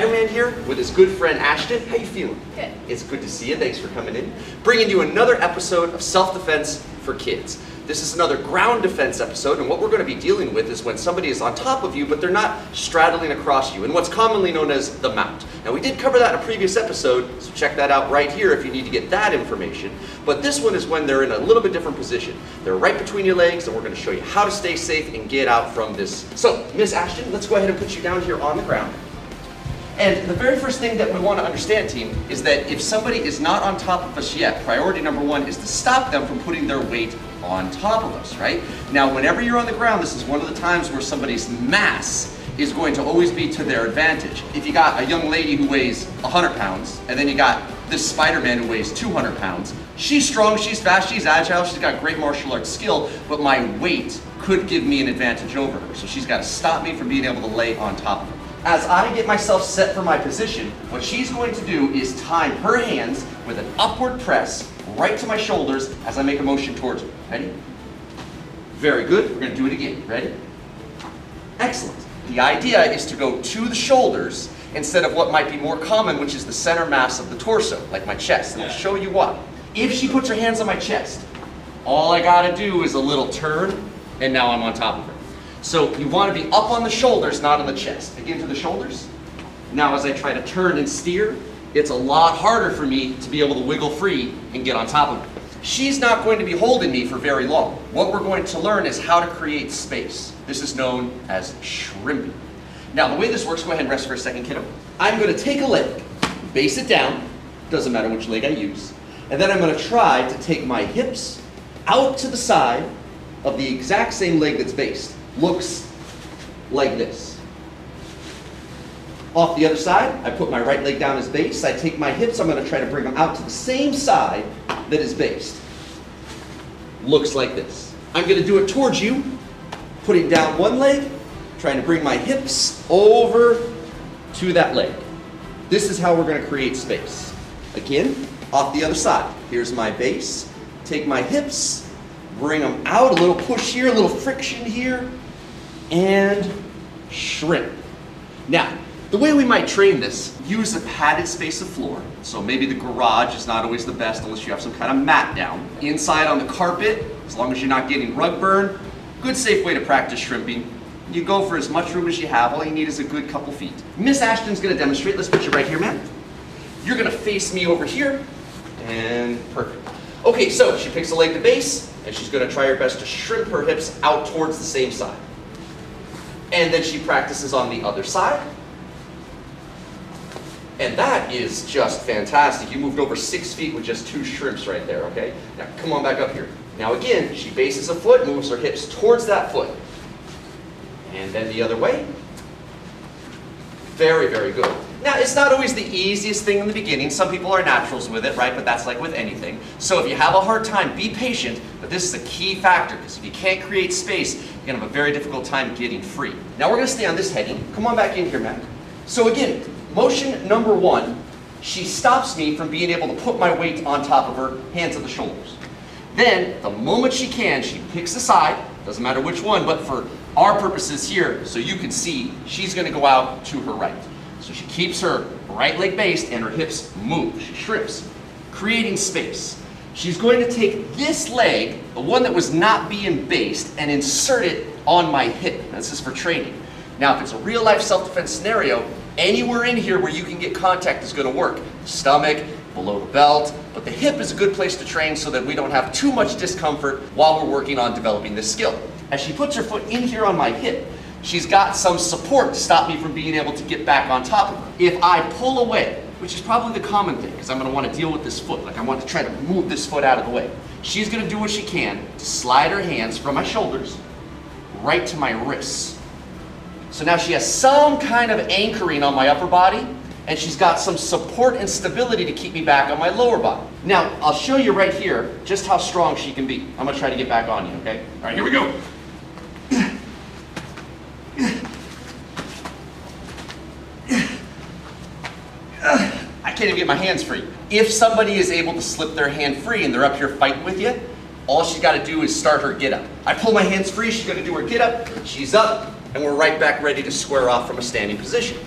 Spiderman here with his good friend Ashton. How you feeling? Good. It's good to see you. Thanks for coming in. Bringing you another episode of Self-Defense for Kids. This is another ground defense episode, and what we're going to be dealing with is when somebody is on top of you, but they're not straddling across you, and what's commonly known as the mount. Now, we did cover that in a previous episode, so check that out right here if you need to get that information. But this one is when they're in a little bit different position. They're right between your legs, and we're going to show you how to stay safe and get out from this. So, Miss Ashton, let's go ahead and put you down here on the ground. And the very first thing that we want to understand, team, is that if somebody is not on top of us yet, priority number one is to stop them from putting their weight on top of us, right? Now, whenever you're on the ground, this is one of the times where somebody's mass is going to always be to their advantage. If you got a young lady who weighs 100 pounds, and then you got this Spider-Man who weighs 200 pounds, she's strong, she's fast, she's agile, she's got great martial arts skill, but my weight could give me an advantage over her. So she's got to stop me from being able to lay on top of her. As I get myself set for my position, what she's going to do is time her hands with an upward press right to my shoulders as I make a motion towards her. Ready? Very good. We're going to do it again. Ready? Excellent. The idea is to go to the shoulders instead of what might be more common, which is the center mass of the torso, like my chest. And I'll show you why. If she puts her hands on my chest, all I got to do is a little turn, and now I'm on top of her. So you want to be up on the shoulders, not on the chest. Again to the shoulders. Now as I try to turn and steer, it's a lot harder for me to be able to wiggle free and get on top of her. She's not going to be holding me for very long. What we're going to learn is how to create space. This is known as shrimping. Now the way this works, go ahead and rest for a second, kiddo. I'm going to take a leg, base it down, doesn't matter which leg I use, and then I'm going to try to take my hips out to the side of the exact same leg that's based. Looks like this. Off the other side, I put my right leg down as base. I take my hips, I'm going to try to bring them out to the same side that is based. Looks like this. I'm going to do it towards you, putting down one leg, trying to bring my hips over to that leg. This is how we're going to create space. Again, off the other side. Here's my base. Take my hips, bring them out, a little push here, a little friction here, and shrimp. Now, the way we might train this, use a padded space of floor. So maybe the garage is not always the best unless you have some kind of mat down. Inside on the carpet, as long as you're not getting rug burn, good safe way to practice shrimping. You go for as much room as you have. All you need is a good couple feet. Miss Ashton's gonna demonstrate. Let's put you right here, man. You're gonna face me over here, and perfect. Okay, so she picks a leg to base, and she's gonna try her best to shrimp her hips out towards the same side. And then she practices on the other side. And that is just fantastic. You moved over 6 feet with just 2 shrimps right there, okay? Now come on back up here. Now again, she bases a foot, moves her hips towards that foot. And then the other way. Very, very good. Now, it's not always the easiest thing in the beginning. Some people are naturals with it, right? But that's like with anything. So if you have a hard time, be patient. But this is a key factor, because if you can't create space, you're going to have a very difficult time getting free. Now, we're going to stay on this heading. Come on back in here, Matt. So again, motion number one, she stops me from being able to put my weight on top of her, hands on the shoulders. Then, the moment she can, she picks a side, doesn't matter which one, but for our purposes here, so you can see, she's going to go out to her right. So she keeps her right leg based and her hips move. She shrimps, creating space. She's going to take this leg, the one that was not being based, and insert it on my hip. This is for training. Now, if it's a real life self-defense scenario, anywhere in here where you can get contact is going to work. The stomach, below the belt, but the hip is a good place to train so that we don't have too much discomfort while we're working on developing this skill. As she puts her foot in here on my hip, she's got some support to stop me from being able to get back on top of her. If I pull away, which is probably the common thing, because I'm going to want to deal with this foot, like I want to try to move this foot out of the way. She's going to do what she can to slide her hands from my shoulders right to my wrists. So now she has some kind of anchoring on my upper body, and she's got some support and stability to keep me back on my lower body. Now, I'll show you right here just how strong she can be. I'm going to try to get back on you, okay? All right, here we go. I can't even get my hands free. If somebody is able to slip their hand free and they're up here fighting with you, all she's got to do is start her get up. I pull my hands free, she's going to do her get up, she's up, and we're right back ready to square off from a standing position.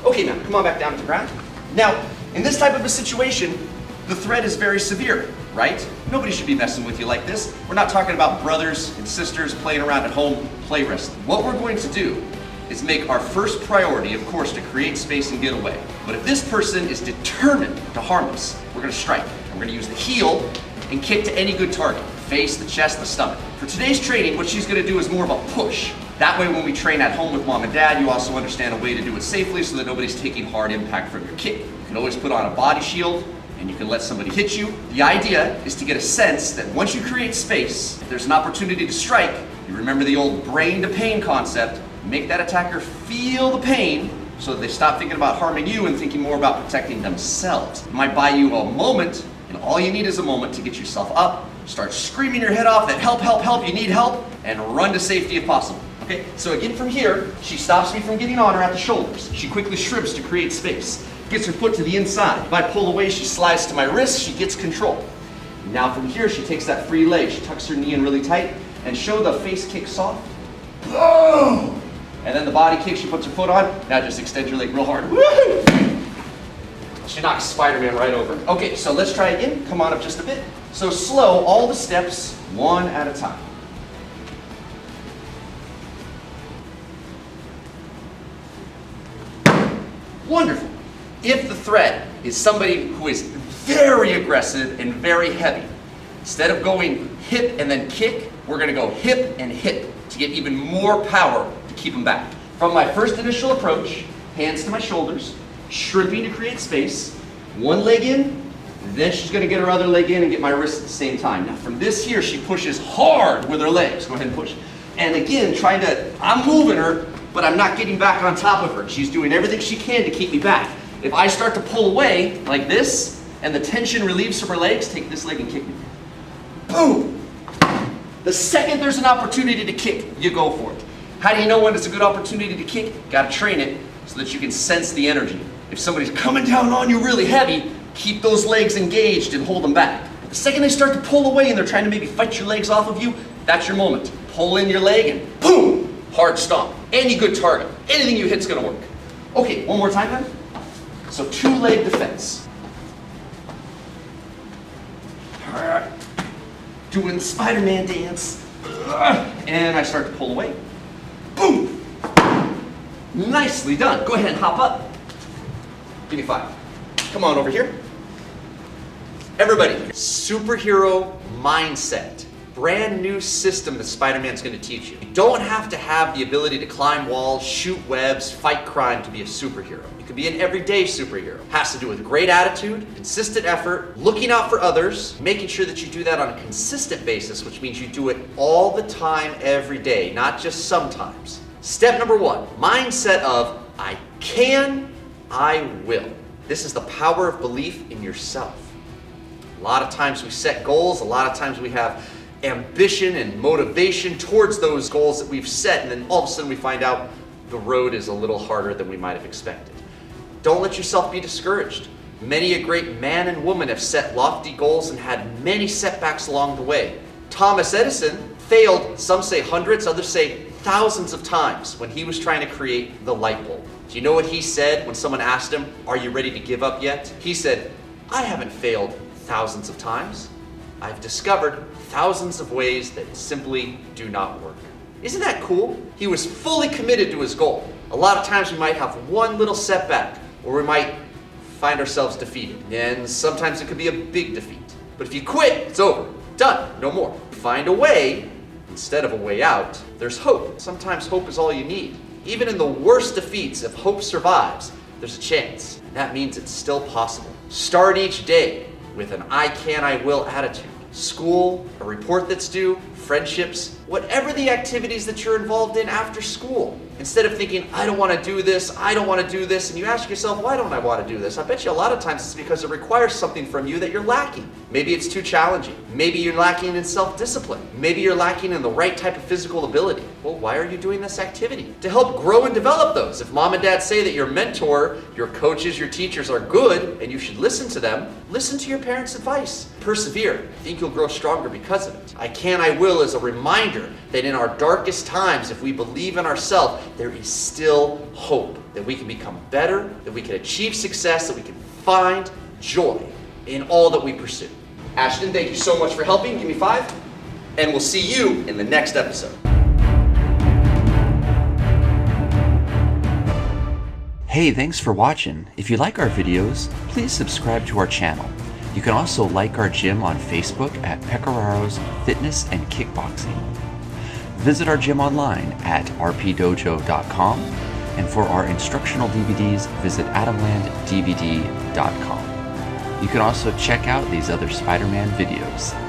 Okay, now come on back down to the ground. Now, in this type of a situation, the threat is very severe, right? Nobody should be messing with you like this. We're not talking about brothers and sisters playing around at home, play wrestling. What we're going to do is make our first priority, of course, to create space and get away. But if this person is determined to harm us, we're gonna strike. And we're gonna use the heel and kick to any good target. Face, the chest, the stomach. For today's training, what she's gonna do is more of a push. That way when we train at home with mom and dad, you also understand a way to do it safely so that nobody's taking hard impact from your kick. You can always put on a body shield and you can let somebody hit you. The idea is to get a sense that once you create space, if there's an opportunity to strike, you remember the old brain to pain concept, make that attacker feel the pain so that they stop thinking about harming you and thinking more about protecting themselves. It might buy you a moment, and all you need is a moment to get yourself up, start screaming your head off that help, help, help, you need help, and run to safety if possible. Okay, so again from here, she stops me from getting on her at the shoulders. She quickly shrimps to create space. Gets her foot to the inside. If I pull away, she slides to my wrist, she gets control. Now from here, she takes that free leg, she tucks her knee in really tight, and show the face kick soft. Boom! And then the body kick, she puts her foot on. Now just extend your leg real hard. Woo! She knocks Spider-Man right over. Okay, so let's try again. Come on up just a bit. So slow, all the steps, one at a time. Wonderful. If the threat is somebody who is very aggressive and very heavy, instead of going hip and then kick, we're gonna go hip and hip to get even more power to keep them back. From my first initial approach, hands to my shoulders, shrimping to create space, one leg in, then she's gonna get her other leg in and get my wrist at the same time. Now from this here, she pushes hard with her legs. Go ahead and push. And again, I'm moving her, but I'm not getting back on top of her. She's doing everything she can to keep me back. If I start to pull away like this, and the tension relieves from her legs, take this leg and kick me. Boom! The second there's an opportunity to kick, you go for it. How do you know when it's a good opportunity to kick? Gotta train it so that you can sense the energy. If somebody's coming down on you really heavy, keep those legs engaged and hold them back. The second they start to pull away and they're trying to maybe fight your legs off of you, that's your moment. Pull in your leg and boom! Hard stomp. Any good target. Anything you hit's gonna work. Okay, one more time then. So two-leg defense. Doing the Spider-Man dance. And I start to pull away. Boom! Nicely done. Go ahead and hop up. Give me 5. Come on over here. Everybody, superhero mindset. Brand new system that Spider-Man's going to teach you. You don't have to have the ability to climb walls, shoot webs, fight crime to be a superhero. You can be an everyday superhero. It has to do with great attitude, consistent effort, looking out for others, making sure that you do that on a consistent basis, which means you do it all the time, every day, not just sometimes. Step number 1, mindset of I can, I will. This is the power of belief in yourself. A lot of times we set goals, a lot of times we have ambition and motivation towards those goals that we've set, and then all of a sudden we find out the road is a little harder than we might have expected. Don't let yourself be discouraged. Many a great man and woman have set lofty goals and had many setbacks along the way. Thomas Edison failed, some say hundreds, others say thousands of times when he was trying to create the light bulb. Do you know what he said when someone asked him, "Are you ready to give up yet?" He said, "I haven't failed thousands of times. I've discovered thousands of ways that simply do not work." Isn't that cool? He was fully committed to his goal. A lot of times we might have one little setback, or we might find ourselves defeated. And sometimes it could be a big defeat. But if you quit, it's over. Done. No more. Find a way instead of a way out. There's hope. Sometimes hope is all you need. Even in the worst defeats, if hope survives, there's a chance. And that means it's still possible. Start each day with an I can, I will attitude. School, a report that's due, friendships, whatever the activities that you're involved in after school. Instead of thinking, I don't want to do this, I don't want to do this, and you ask yourself, why don't I want to do this? I bet you a lot of times it's because it requires something from you that you're lacking. Maybe it's too challenging. Maybe you're lacking in self-discipline. Maybe you're lacking in the right type of physical ability. Well, why are you doing this activity? To help grow and develop those. If mom and dad say that your mentor, your coaches, your teachers are good and you should listen to them, listen to your parents' advice. Persevere. I think you'll grow stronger because of it. I can, I will is a reminder that in our darkest times, if we believe in ourselves, there is still hope that we can become better, that we can achieve success, that we can find joy in all that we pursue. Ashton, thank you so much for helping. Give me 5. And we'll see you in the next episode. Hey, thanks for watching. If you like our videos, please subscribe to our channel. You can also like our gym on Facebook at Pecораro's Fitness and Kickboxing. Visit our gym online at rpdojo.com, and for our instructional DVDs, visit adamlanddvd.com. You can also check out these other Spider-Man videos.